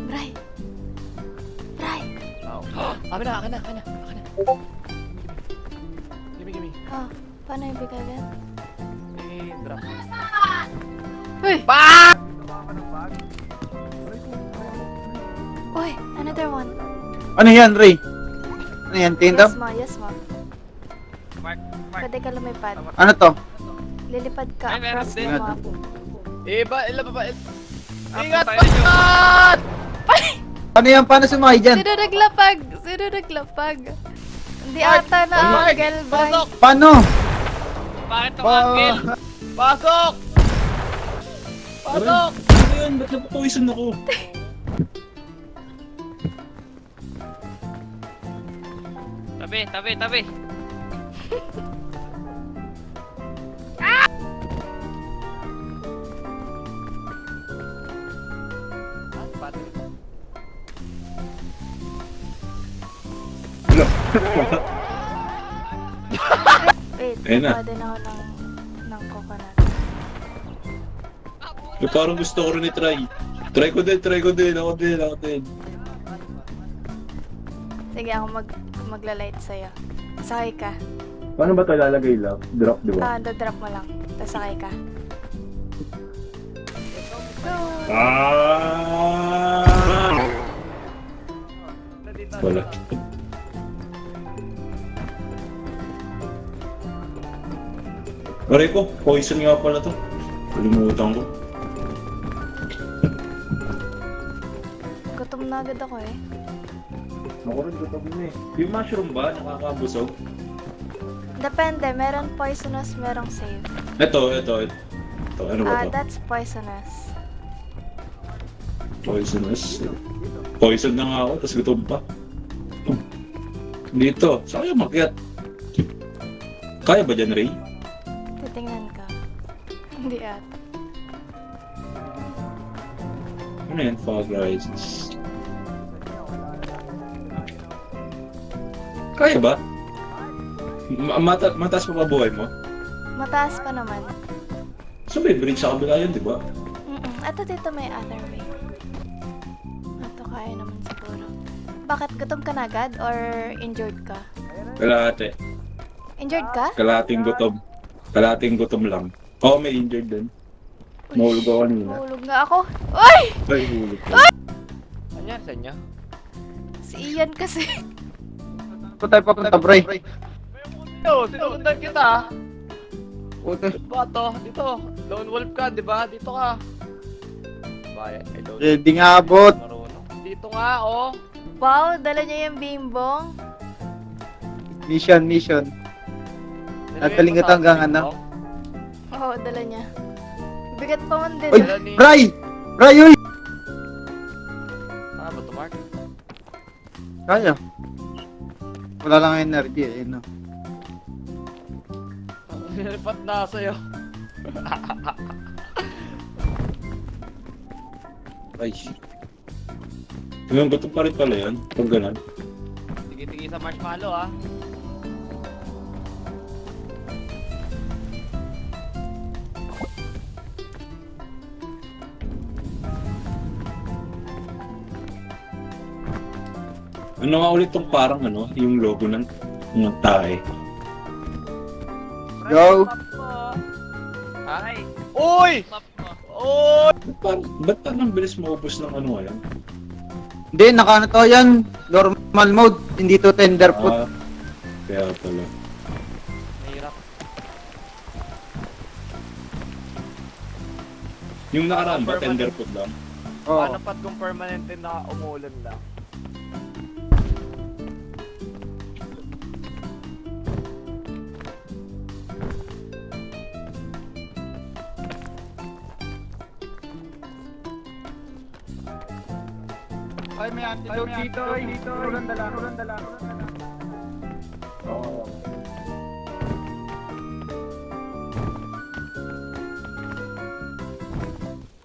Bray! Bray! Akin na. Gimme. Oh, paano yung bigagan? Drop. Uy! Bang! Uy! Another one. Ano yan, Ray? Ano yan, tinta? Yes mo. Mark. Pwede ka lumipad. Ano to? Lilipad ka Ay, meron across din. the map. Ilan ba? Ingat! Ano yan? Paano sumakay dyan? Sino naglapag? Hindi ata na angle, bye. Pasok! Paano? Bakit tumangkil? Pasok! Ano yan? Ba't napapawisan ako? Tabi. Wait, Ayun na. kuha din ako ng coconut. Parang gusto ko rin i-try. Try ko din. Ako din. Sige, ako magla-light sa'yo. Sakay ka. Paano ba ito lalagay lang? Drop, di ba? Dadrop mo lang. Tapos sakay ka. Go! Wala. Aray ko, poison nga pala to. Kalimutan ko. Gutom na agad ako eh. Ako rin gutom na eh. Yung mushroom ba? Nakakabusog? Depende, meron poisonous, merong safe. Ito. Ano ba to? That's poisonous. Poisonous. Poison na nga ako, tapos gutom pa. Dito, saan kayo makyat? Kaya ba dyan, Ray? Titingnan ka. Hindi at. Ano yan? Fog rises. Kaya ba? Mataas pa ba buhay mo? Mataas pa naman. So may bridge sa kabila yun, di ba? Ato dito may other way. Ato kaya naman siguro. Bakit gutom ka na agad or injured ka? Kalahati. Injured ka? Kalahating gutom. Kalahating gutom lang. Oo, may injured din. Mahulog ako kanina. Mahulog nga ako. Uy! Ay, hulog ko. Ano sa inyo? Si Ian kasi. Saan tayo papunta, Bray? Sinusundan kita. Puta. Ba to? Dito. Lone wolf ka, di ba? Dito ka. Bayan, I don't Hindi nga abot. marunong. Dito nga, oh. Wow, dala niya yung bimbong. Mission. Nataling kita hanggang ano? Oo, dala niya. Bigat pa man din. Uy! Bray! Uy! Ba to, Mark? Kaya. Wala lang energy eh, no? Nilipat na sa'yo. Ay. Hanggang gutom pa rin pala yan. Pag ganun. Tigi-tigi sa marshmallow, ah. Ano nga ulit tong parang ano, yung logo ng tae. Go! Hi! Uy! Uy! Ba't parang bilis maubos ng ano yan? Hindi, naka to yan. Normal mode. Hindi to tenderfoot. Kaya pala. Mahirap. Yung nakaraan ba, tenderfoot lang? Oo. Paano pat kung permanente na umulan lang? Ay, may antidote dito. Ulan dala. Oo.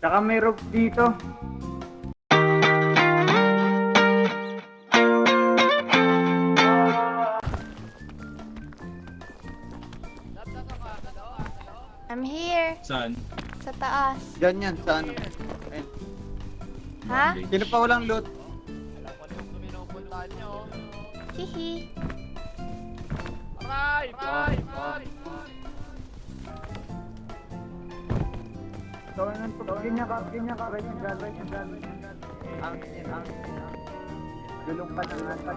Tsaka may rope dito. I'm here. Saan? Sa taas. Diyan yan, sa ano. Ayun. Ha? Sino pa walang loot? Alam ko na yung pinupuntahan nyo. Hihi. Aray! Aray! Aray! So, ganyan ka, right and right and ang gulong ka ng ata.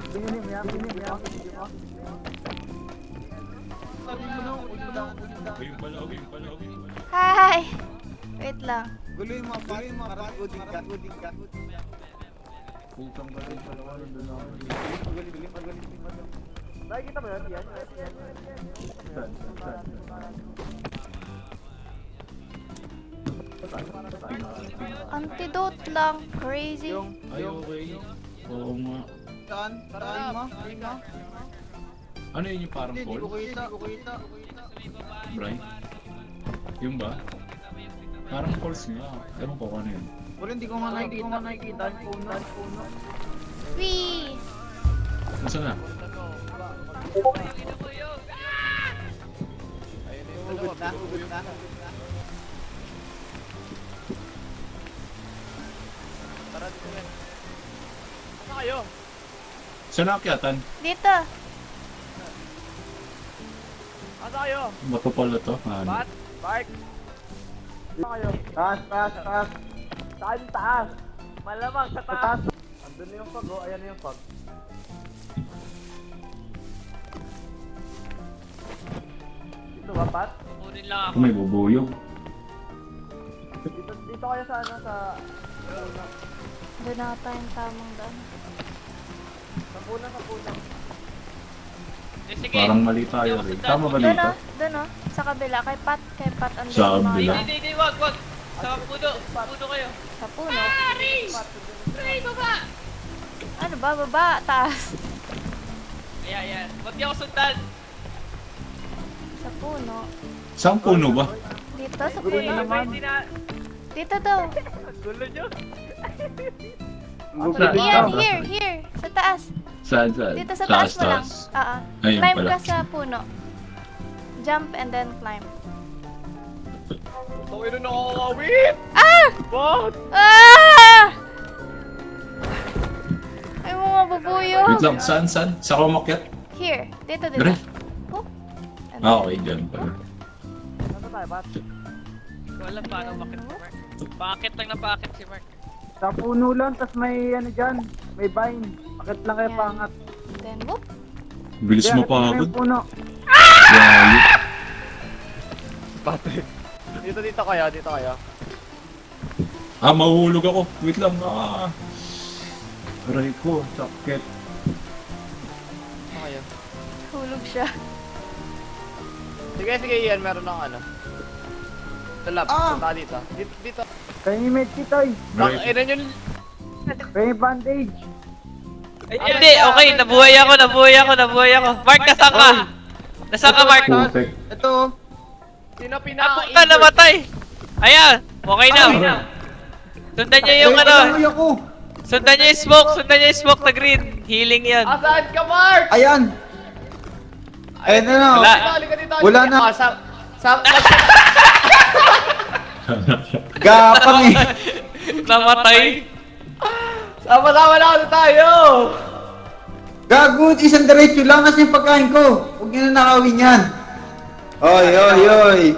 Binili mo yan. Ayun pala. Hi! Wait lang. Guloy mo, parang uding ka. Putang ba rin pala ako doon ako. Nakikita mo yun? Yan. Antidote lang. Crazy. Ay, okay. Oo nga. Saan? Saan mo? Ano yun yung parang Hindi call? ko kita. Brian? Yung ba? Parang calls nga. Ewan ko ano yun. Wala, hindi ko nga nakikita. Puno. Wee! Nasaan na? Ayun na yung Hugot dalawa. na. Tara dito yan. Ano kayo? Saan naakyatan? Dito. Ano kayo? Bato pala to. Ano? Bat? Bark? Ano kayo? Taas. Saan taas? Malamang sa taas. Andun na yung pag, oh. Ayan na yung pag. Dito ba, Bat? Ako may bubuyog. Dito kayo sa ano, sa... Doon na tayong tamang daan. Sa puna. Parang mali tayo rin. Tama ba Doon dito? Doon sa kabila. Kay Pat andun Sa yung mga kabila? yan. Hindi, wag. Sa puno kayo. Sa puno. Ray, baba! Ano ba? Baba. Taas. Ayan. Ba't di ako sundan? Sa puno. Saan puno ba? Dito sa puno. Hindi na... Dito daw. Gulo nyo. Iyan, here. Sa taas. Saan? Dito sa taas mo lang. Oo. Ayun Climb pala. ka sa puno. Jump and then climb. Tawin na nakakawit! Ah! What? Ah! Ay mo mabubuyo. Wait lang, saan? Saan ka umakyat? Here. Dito. Dire? Oh. Okay, dyan pala. Ano tayo, Bat? Hindi ko alam paano bakit si Mark. Bakit lang na bakit si Mark? Sa puno lang, tas may ano dyan. May vine. Bakit lang kayo Yan. pangat? Then whoop. Bilis Yan, mo ito na pagod. yung puno. Grabe. Patrick. Dito kayo. Mahulog ako. Wait lang. Aray ko, sakit. Ano kayo? Hulog siya. Sige, Ian, meron akong ano. Sa lab, punta dito. Dito. Kaya yung medkit ay. Aray ko. Yun. Kaya yung bandage. Hindi, okay. Nabuhay ako. Mark, nasaan ka? Nasaan ka, Mark? Putek. Ito. Sino Ako pinaka-injured? ka namatay. Ayan. Okay na. Sundan niyo yung ano. ako. Sundan niyo yung smoke na green. Healing yan. Saan ka, Mark? Ayan. Ayan na. Wala. Halika dito. Wala na. Sa... Gapang eh. Namatay. Sama-sama na ako tayo! Gago, isang diretso lang kasi yung pagkain ko. Huwag nyo na nakawin yan. Oy.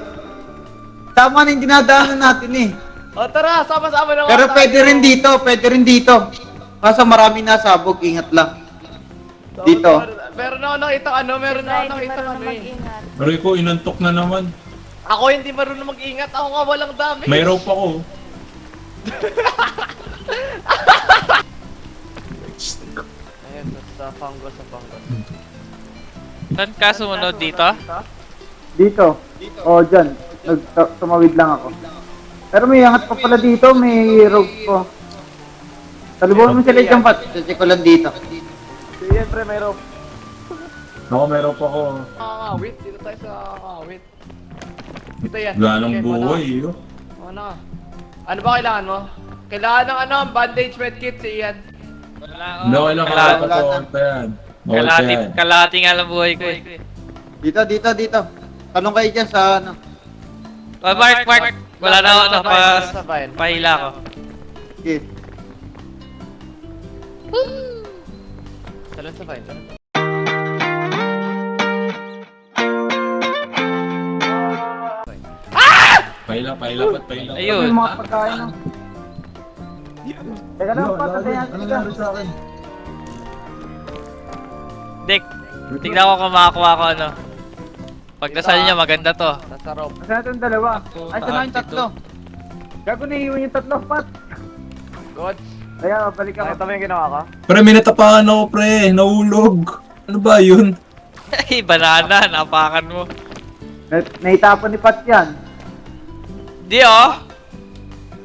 Tama na yung dinadaanan natin eh. O tara, sama-sama na Pero tayo. pwede rin dito. Kaso marami nasabog, ingat lang. So, Dito. Meron ako nakita meron ako Hindi nakita marunong eh. mag-ingat. Aray ko, inantok na naman. Ako hindi marunong mag-ingat, ako nga walang dami. May rope ako. Ayan, sa fungus. Saan ka sumunod dito? Dito. O, dyan. Tumawid lang ako. Pero may angat pa pala dito, may rope po. Talubuhan mo sila dyan, Pat. Check ko lang dito. Siyempre may rope. Ako, may rope ako. Kakawit, dito tayo sa kakawit. Ito yan. Ganong Okay, buhay eh. Ano? Ano ba kailangan mo? Kailangan ng bandage medkit si Ian. Wala Hindi, okay lang. Wala Kaya na. pa yan. Okay pa yan. Kalahati nga lang buhay ko eh. Dito. Tanong kayo dyan sa ano. Oh, Mark, wala na ako, Sa vine. pahila ko. Sige. Talon sa vine. Paila, pat paila. Ayun. Yung mga pagkain ng... Teka lang, patatayan. Ano sa akin? Dick, tignan ko kung makakuha ko ano. Pagdasal niya, maganda to. Nasa rope. Masaya itong dalawa. Ay, sana yung tatlo. Gago na iwan yung tatlo, Pat. God. Kaya, balik ako. Nakita mo yung ginawa ka? Pre, may natapakan ako, pre. Nahulog. Ano ba yun? Ay, banana, napakan mo. Naitapon ni Pat yan. Di oh.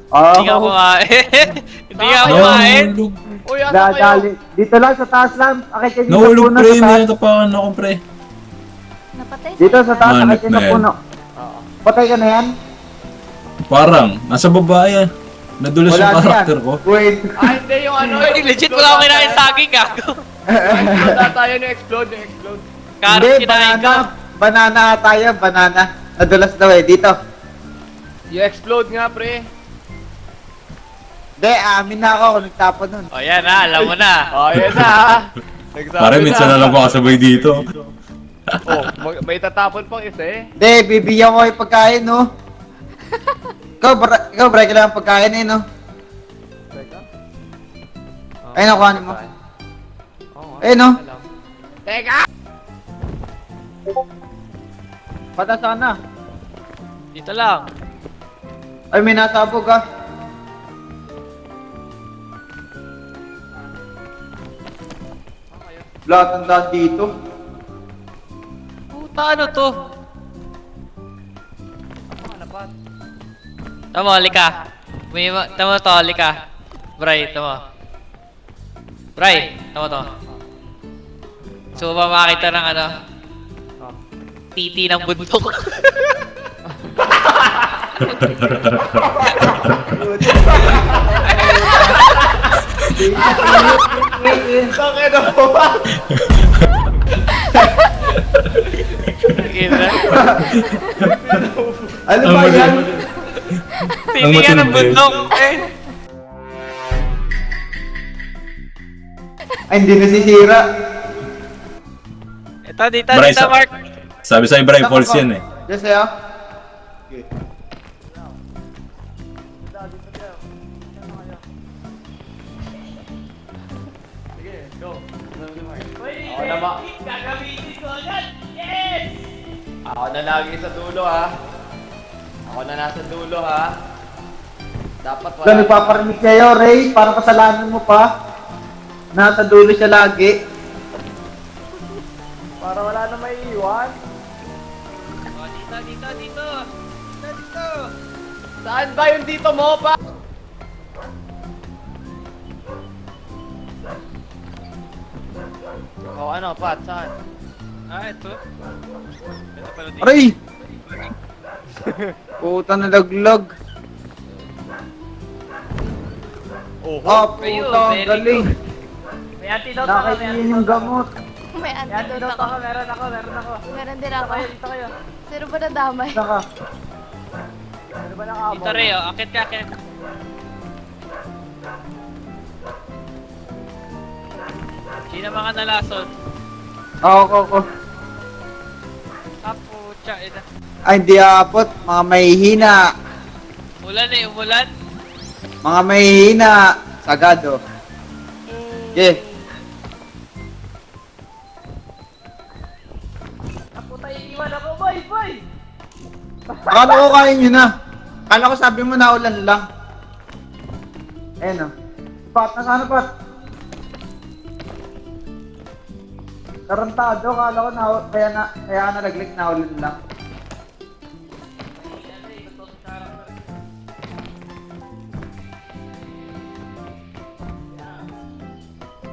Hindi nga kumain. Hindi nga kumain. Nahulog. Uy, asa kayo? Dali. Dito lang, sa taas lang. Akit yan yung Nahulog, puno pre. sa May taas. natapakan ako, pre. Napatay Dito sa taas, Manok akit yan na yung yan. puno. Oo. Patay ka na yan? Parang, nasa baba yan. Nadulas Wala yung na yan. karakter ko. Wait. Ah, hindi yung ano. Ay, legit wala akong kinain saging, gago. Explode ata yun yung explode. Carrot Hindi, kinain ko. banana tayo, banana. Nadulas daw eh, dito. Yung explode nga, pre. Hindi, amin na ako kung nagtapon nun. O yan na, alam mo na. Oh, yan na. Nagsabi Pare, minsan na lang ko kasabay dito. Oh, may tatapon pang isa eh. Hindi, bibigyan ko yung pagkain, no? Ikaw, bra, kailangan pagkain eh, no? Teka. Ay, nakuha mo. Oo nga. Eh, no? Teka! Pata sana. Dito lang. Ay, may nasabog ah. Lahat ng daan dito. Puta, ano to? Tama, halika. Tama to, halika. Bray, tama. Bray, tama to. So, makakita ng ano? Titi ng bundok. Bakit ako ba? Ina. Ano Ang ba yan? matindi. Titi nga ng matindi. bundok. Eh. Ay, hindi nasisira. Ito, dito, Bray, dito, Mark. Sabi sa'yo, Bray, false yan eh. Yes, sa'yo? Ako na ba? Ako na lagi sa dulo ha. Ako na nasa dulo ha. Dapat Ikaw, nagpaparinig sa'yo, Ray. Parang kasalanan mo pa. Nasa dulo siya lagi. Para wala na may iwan. Oh, dito, dito, dito. Dito, dito. Saan ba yung dito mo pa? Oh, ano, Pat? Saan? Ah, ito. Ito pala dito. Aray! Puta na laglag. Oh, Ah, Ayun, puta, very galing. May antidote ako, Nakainin yung gamot. May antidote ako. meron ako. Meron din ako. Dito kayo. Sino ba nadamay? Saka. Dito, Reo. Akit ka, akit. Sino mga nalason? Ako. Apo, tsa, ina. Ay, hindi aabot. Mga mahihina. Umulan eh, umulan. Mga mahihina. Sagado. Okay. Apo, tayo iwan ako, boy, boy! Akala ko kain nyo na. Akala ko sabi mo na ulan lang. Ayan o. Pat, nasaan Pat? Tarantado, akala ko na, kaya nalaglik na ulan lang.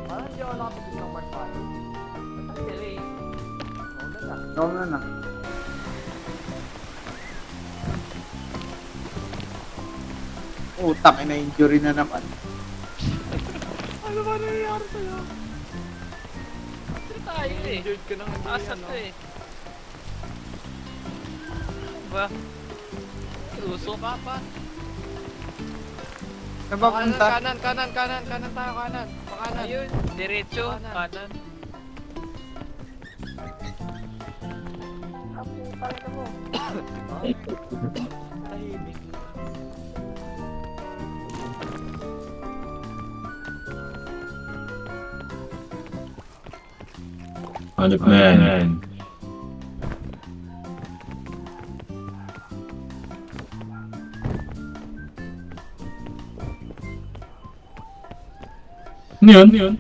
parang hindi ako nakapagod ng Mark Pat. No, na. Utang, ina-injury na naman. Ano ba nangyayari sa'yo? Ito tayo eh. Injured ka nang hindi, Asan ano? to eh? ba? Usok. Papa. Saan ba punta? Kanan tayo, kanan. Pakanan. Ayun, diretso, Kanan. kanan. Tahimik. Hanip na yan. Ano yun? Ano yun?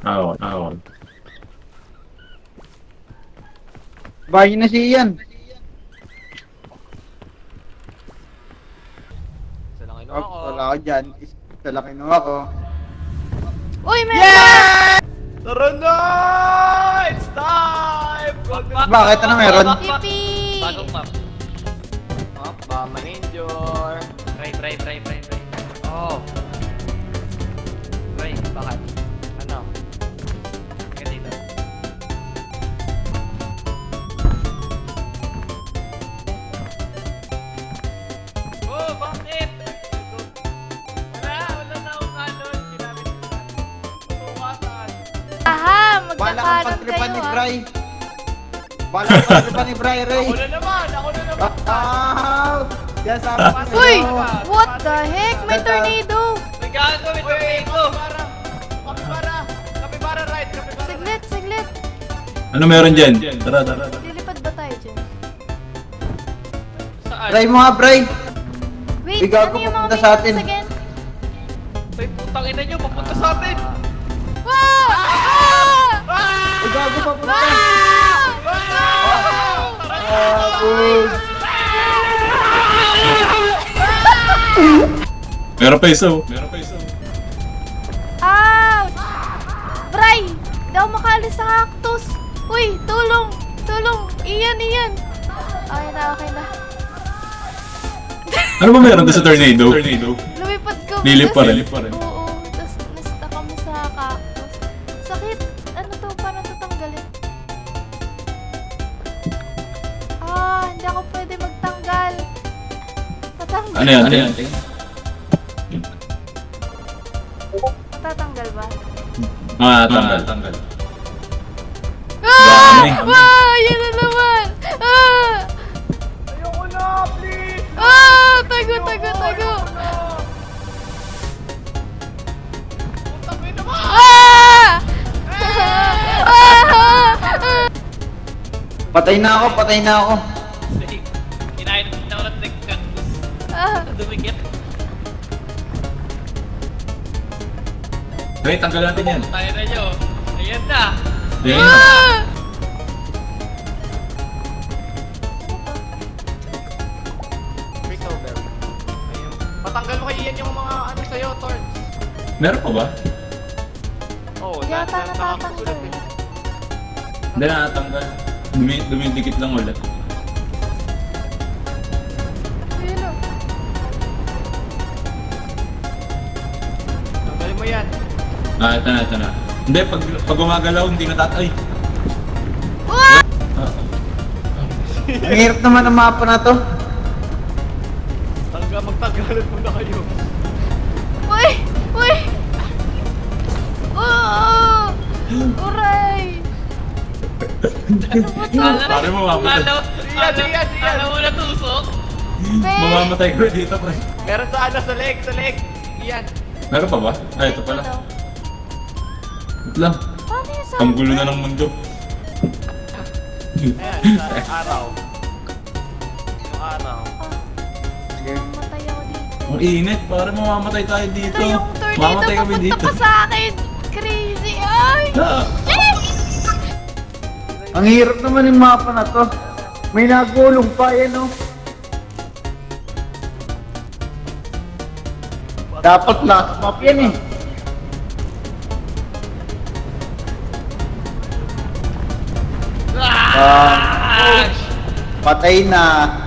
Awal. Bahay na si Ian. Isa lang Oh, ako. wala ako dyan. Isa lang kinuha ko. Uy, meron! Tara na! It's time! Bakit? Ano meron? Yippee! Bagong map. Bama Ninjor. Try. Oh, Try, bakit? ano? Ganito. Oh, bakit? Wala na akong kanon. Ginamit ko na. Tuwasan. Aha, Bala kang magkakaroon pagtripan kayo ni ah. Bray. Bala kang pagtripan ni Bray, Ray. Ako na naman. Wow! Yan sa akin. Uy! What the heck? May tornado! May gagawin ko ito. Kapibara right. Saglit. Ano meron dyan? Tara. Lilipad ba tayo dyan? Saan? Try mo nga, Bray. Wait, Ikaw ano yung mga pupunta sa minions atin. again? Ay, putang ina nyo, papunta sa atin. Wow! Uy, gago pa punta. Ah! Meron pa isa. Ouch! Bray! Di ako makaalis sa cactus! Uy! Tulong! Iyan! Okay na. Ano ba meron doon sa tornado? Lumipad ko. Lilip pa rin. Oo. Tapos nasta kami sa cactus. Sakit. Ano to? Paano to tanggalin? Hindi ako pwede magtanggal. Tatanggal. Ano yan? Matatanggal ba? Tanggal. Ah! Dami. Yan na naman! Ayoko na, please! Tago! Putang ina mo! Patay na ako. Kinain na ako ng cactus. Dumikit. Wait, tanggal natin yan. Tayo na nyo. Ayan na. Recover. Ayun. Patanggal mo kay Ian yung mga ano sa'yo, Torn. Meron pa ba? Oo, Yata natatanggal. Hindi natanggal. Dumidikit lang ulit. Ayun o. Tanggalin mo yan. Ito na. Hindi, pag gumagalaw, hindi natatay. Ang hirap naman ang mapa na to. Magtanggalan muna kayo. Uy! Uray! Pare mo, mamatay. Alam mo na tusok? Mamamatay ko dito, pre. Meron sa ano, sa leg. Ian. Meron pa ba? Ito pala. Wait lang. Paano yung sound? Ang gulo na ng mundo. Ayan, sa araw. Yung araw. Mamatay ako dito. Ang init, pare mamamatay tayo dito. Ito yung tornado Mamamatay kami papunta dito. pa sa akin! Crazy! Ay! Ah! Ang hirap naman yung mapa na to. May nagulong pa yan, oh. Dapat last map yan eh. Patay na.